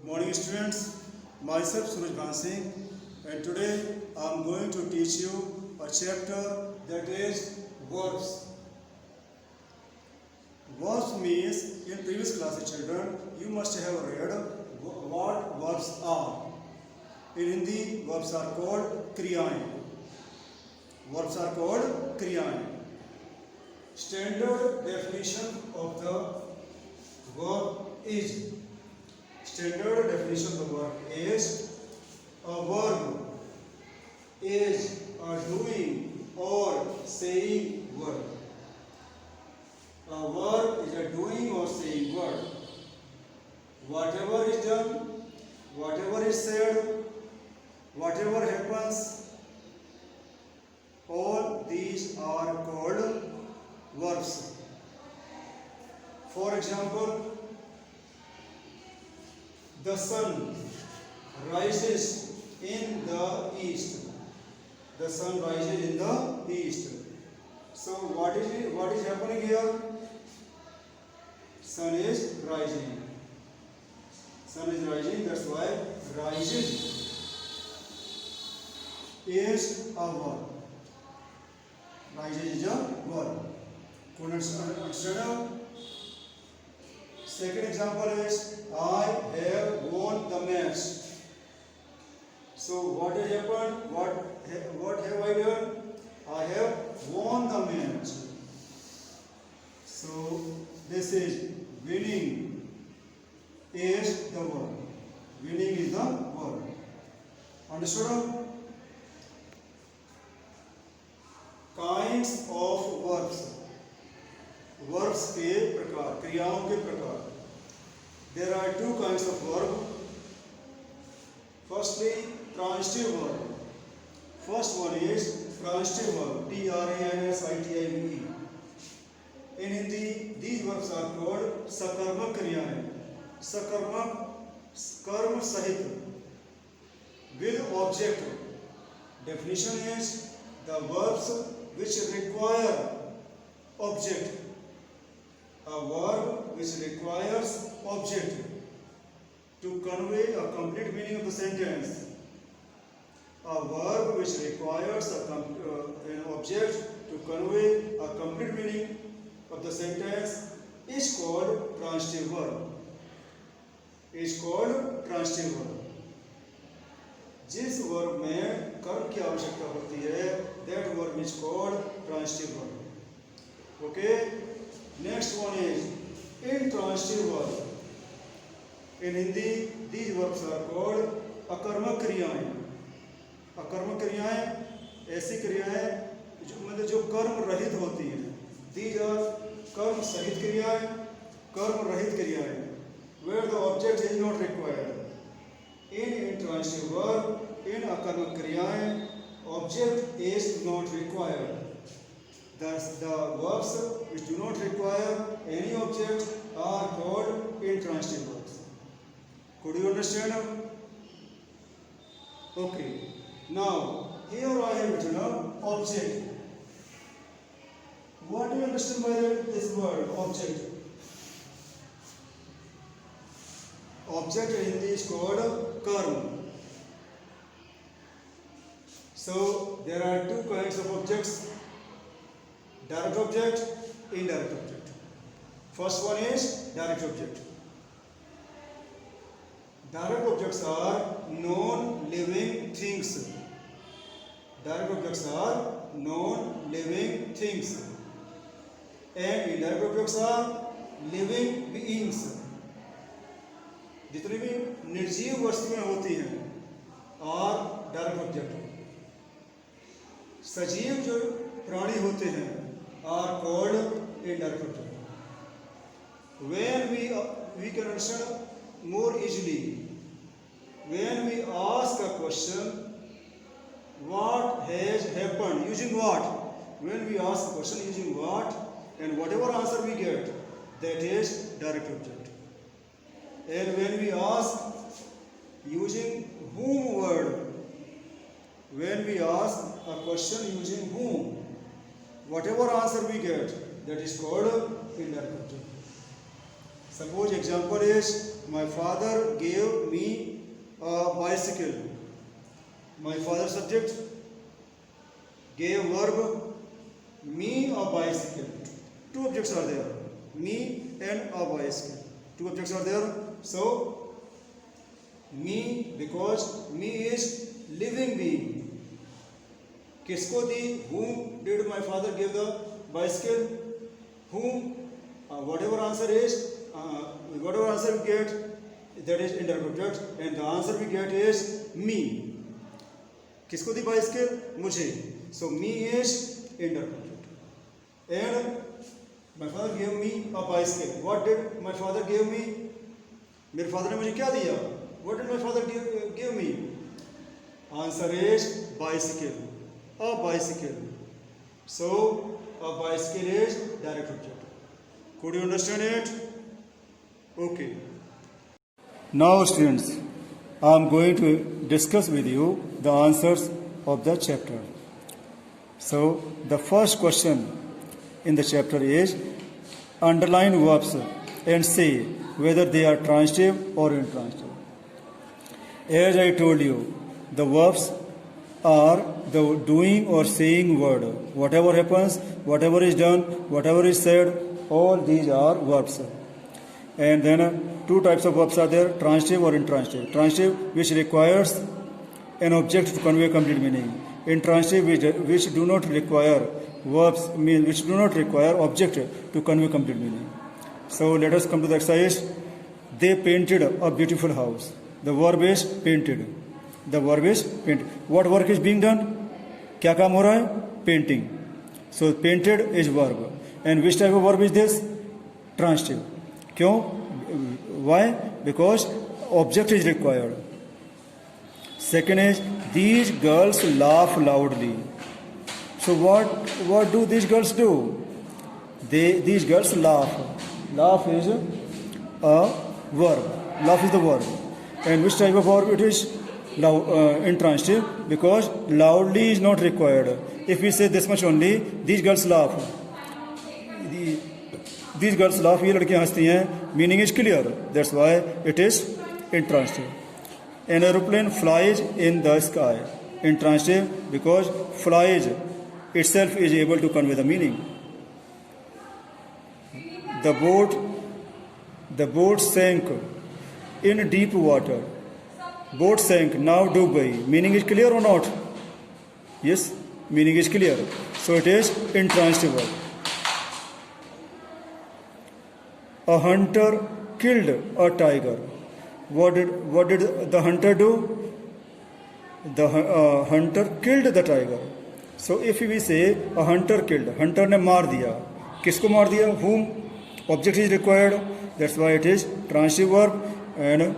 Morning students, myself Suraj Bhan Singh, and today I am going to teach you a chapter that is verbs. Verbs means in previous classes children you must have read what verbs are. In Hindi verbs are called kriyaएं. Verbs are called kriyaएं. Standard definition of the verb is Standard definition of the verb is a verb is a doing or saying word. A verb is a doing or saying word. Whatever is done, whatever is said, whatever happens, all these are called verbs. For example, the sun rises in the east. The sun rises in the east. So what is happening here? Sun is rising. Sun is rising. That's why rises is a verb. Rises is a verb. Could understand? Second example is I have won the match. So what has happened? What have I done? I have won the match. So this is winning is the verb. Winning is the verb. Understood? Kinds of verbs. Verbs के प्रकार, क्रियाओं के प्रकार. There are two kinds of verb. Firstly, transitive verb. First one is transitive verb. T-R-A-N-S-I-T-I-V-E. In Hindi, these verbs are called sakarmak kriyaएं. Sakarmak, कर्म सहित, with object. Definition is the verbs which require object. A verb which requires object to convey a complete meaning of the sentence. A verb which requires an object to convey a complete meaning of the sentence is called transitive verb. Is called transitive verb. जिस verb में कर्म की आवश्यकता होती है, that verb is called transitive verb. Okay. Next one is intransitive verb. In Hindi, these verbs are called अकर्मक क्रियाएं. अकर्मक क्रियाएं ऐसी क्रियाएं जो कर्म रहित होती हैं. These are कर्म सहित क्रियाएं, कर्म रहित क्रियाएं, where the object is not required. In intransitive verb, in अकर्मक क्रियाएं, object is not required. Thus, the verbs which do not require any object are called intransitive verbs. Could you understand? Okay. Now, here I have written object. What do you understand by this word, object? Object in Hindi is called karma. So, there are two kinds of objects. Direct object, indirect object. First one is direct object. Direct objects are non-living things. Direct objects are non-living things. And indirect objects are living beings. जितनी भी निर्जीव वस्तुएं होती हैं और direct object. सजीव जो प्राणी होते हैं are called indirect object. When we can understand more easily when we ask a question, what has happened, using what? When we ask a question using what, and whatever answer we get, that is direct object. And when we ask using whom word, when we ask a question using whom, whatever answer we get, that is called indirect object. Suppose example is, my father gave me a bicycle. My father subject, gave verb, me a bicycle. Two objects are there, me and a bicycle. Two objects are there. So me, because me is living being. किसको दी? Whom did my father give the bicycle? Whom? Whatever answer is, whatever answer we get, that is indirect object, and the answer we get is me. किसको दी bicycle? मुझे. So me is indirect object. And my father gave me a bicycle. What did my father give me? मेरे father ने मुझे क्या दिया? What did my father give me? Answer is bicycle. A bicycle. So a bicycle is direct object. Could you understand it? Okay. Now students, I am going to discuss with you the answers of the chapter. So the first question in the chapter is, underline verbs and say whether they are transitive or intransitive. As I told you, the verbs are the doing or saying word. Whatever happens, whatever is done, whatever is said, all these are verbs. And then two types of verbs are there, transitive or intransitive. Transitive, which requires an object to convey complete meaning. Intransitive, which do not require verbs, which do not require object to convey complete meaning. So let us come to the exercise. They painted a beautiful house. The verb is painted. The verb is painted. What work is being done? क्या काम हो रहा है? Painting. So painted is verb. And which type of verb is this? Transitive. क्यों? Why? Because object is required. Second is, these girls laugh loudly. So what do these girls do? These girls laugh. Laugh is a verb. Laugh is the verb. And which type of verb it is? Intransitive, because loudly is not required. If we say this much only, these girls laugh. These girls laugh, ये लड़कियां हंसती हैं, meaning is clear. That's why it is intransitive. An aeroplane flies in the sky. Intransitive, because flies itself is able to convey the meaning. The boat sank in deep water. Boat sank, now Dubai. Meaning is clear or not? Yes, meaning is clear. So it is intransitive verb. A hunter killed a tiger. What did the hunter do? The hunter killed the tiger. So if we say a hunter killed, hunter ने मार दिया. किसको मार दिया? Whom? Object is required. That's why it is transitive verb, and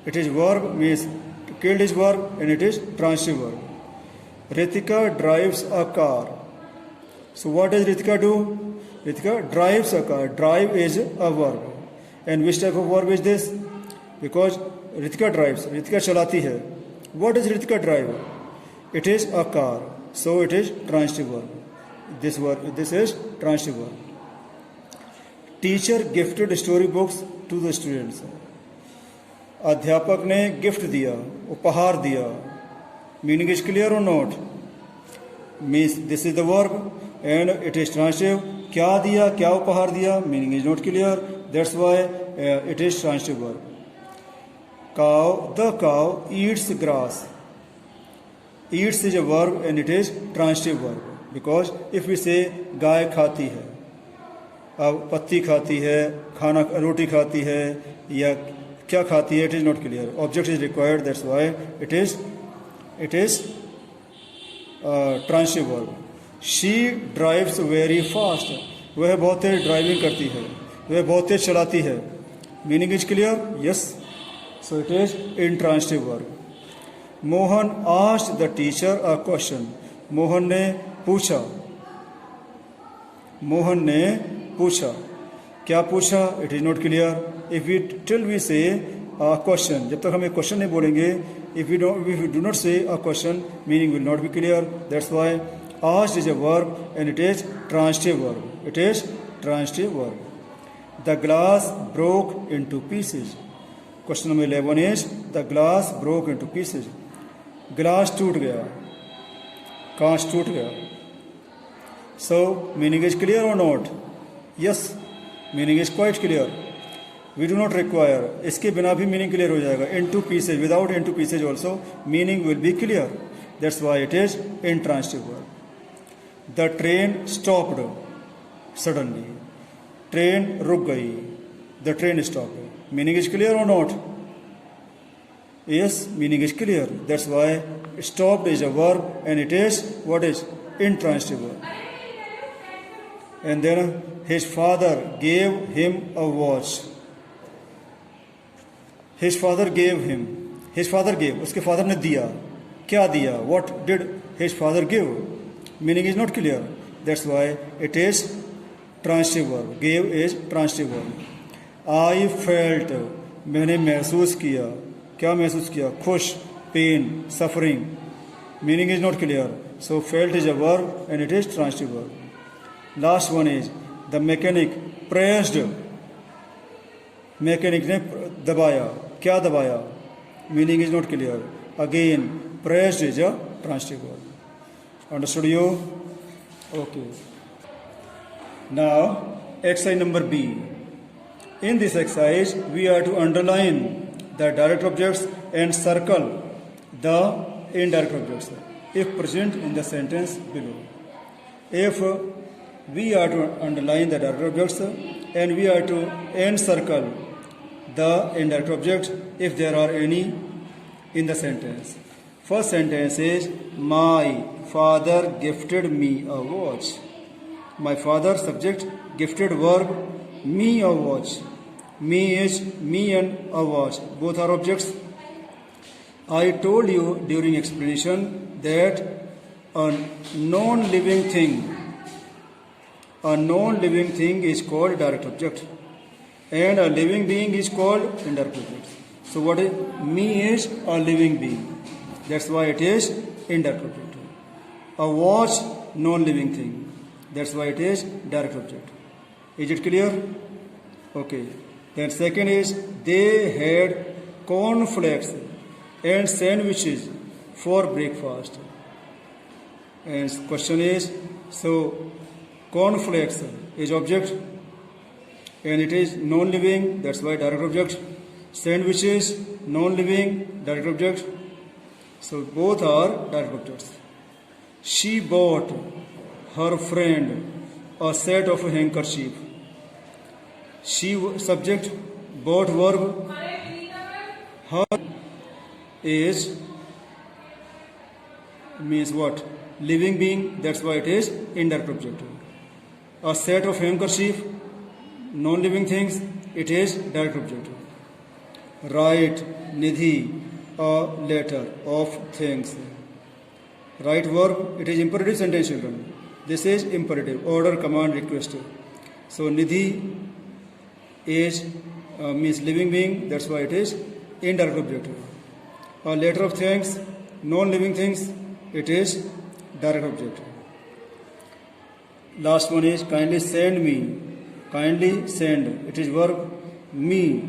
it is verb, means killed is verb, and it is transitive verb. Ritika drives a car. So what does Ritika do? Ritika drives a car. Drive is a verb. And which type of verb is this? Because Ritika drives. Ritika चलाती है. What does Ritika drive? It is a car. So it is transitive verb. This is transitive verb. Teacher gifted storybooks to the students. अध्यापक ने gift दिया, उपहार दिया. Meaning is clear or not? Means this is the verb and it is transitive. क्या दिया, क्या उपहार दिया? Meaning is not clear. That's why it is transitive verb. The cow eats grass. Eats is a verb and it is transitive verb. Because if we say गाय खाती है, अब पत्ती खाती है, खाना रोटी खाती है, या क्या खाती है, it is not clear. Object is required. That's why it is transitive verb. She drives very fast. वह बहुत तेज ड्राइविंग करती है, वह बहुत तेज चलाती है. Meaning is clear? Yes. So it is intransitive verb. Mohan asked the teacher a question. Mohan ने पूछा. मोहन ने पूछा. क्या पूछा? It is not clear. If we say a question, जब तक हम एक क्वेश्चन नहीं बोलेंगे, if we do not say a question, meaning will not be clear. That's why asked is a verb and it is transitive verb. It is transitive verb. the glass broke into pieces. Question number 11 is the glass broke into pieces. Glass टूट गया, कांच टूट गया. So meaning is clear or not? Yes, meaning is quite clear. We do not require. इसके बिना भी meaning clear हो जाएगा. Into pieces, without into pieces also meaning will be clear. That's why it is intransitive verb. The train stopped suddenly. Train रुक गई. The train stopped. Meaning is clear or not? Yes, meaning is clear. That's why stopped is a verb and it is what is intransitive verb. And then his father gave him a watch. His father gave him. His father gave. उसके father ने दिया. क्या दिया? What did his father give? Meaning is not clear. That's why it is transitive verb. Gave is transitive verb. I felt. मैंने महसूस किया. क्या महसूस किया? खुश, pain, suffering. Meaning is not clear. So felt is a verb and it is transitive verb. Last one is the mechanic pressed. Mechanic ने दबाया. क्या दबाया? Meaning is not clear. Again, pressed is a transitive verb. Understood you? Okay. Now, exercise number B. In this exercise, we are to underline the direct objects and circle the indirect objects if present in the sentence below. If we are to underline the direct objects and we are to encircle the indirect objects if there are any in the sentence. First sentence is, my father gifted me a watch. My father, subject, gifted verb, me a watch. Me is me and a watch. Both are objects. I told you during explanation that a non-living thing is called direct object and a living being is called indirect object. So what is me is a living being. That's why it is indirect object. A watch, non-living thing. That's why it is direct object. Is it clear? Okay. Then second is, they had cornflakes and sandwiches for breakfast. And question is, so cornflakes is object and it is non-living, that's why direct object. Sandwiches, non-living, direct object. So both are direct objects. She bought her friend a set of handkerchief. She, subject, bought verb. Her is means what? Living being, that's why it is indirect object. A set of handkerchief, non-living things, it is direct object. Write, Nidhi, a letter of thanks. Write verb, it is imperative sentence children. This is imperative, order, command, request. So Nidhi is means living being, that's why it is indirect object. A letter of thanks, non-living things, it is direct object. Last one is kindly send me. Kindly send, it is verb me.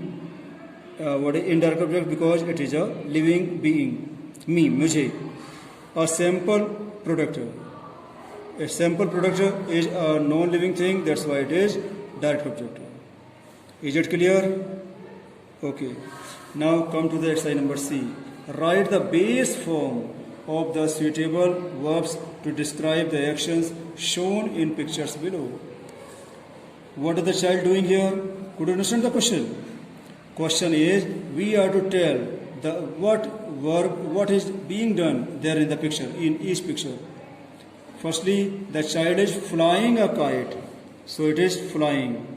What is indirect object because it is a living being. Me, mujhe. A sample product. A sample product is a non-living thing, that's why it is direct object. Is it clear? Okay. Now come to the exercise number C. Write the base form of the suitable verbs to describe the actions shown in pictures below. What is the child doing here? Could you understand the question? Question is, we are to tell the what verb, what is being done there in the picture, in each picture. Firstly, the child is flying a kite, so it is flying.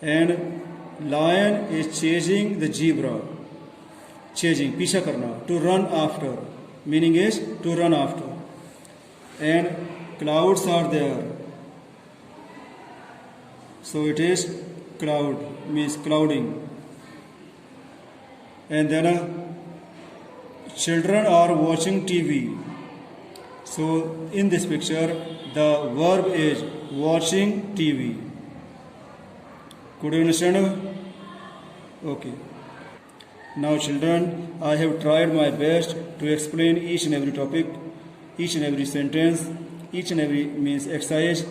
And lion is chasing the zebra. Chasing, पीछा करना, to run after. Meaning is to run after. And clouds are there. So it is cloud, means clouding. And then children are watching TV. So in this picture, the verb is watching TV. Could you understand? Okay. Now children, I have tried my best to explain each and every topic, each and every sentence, each and every means exercise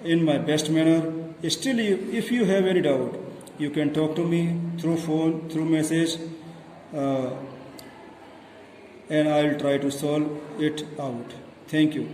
in my best manner. Still, if you have any doubt, you can talk to me through phone, through message, and I will try to solve it out. Thank you.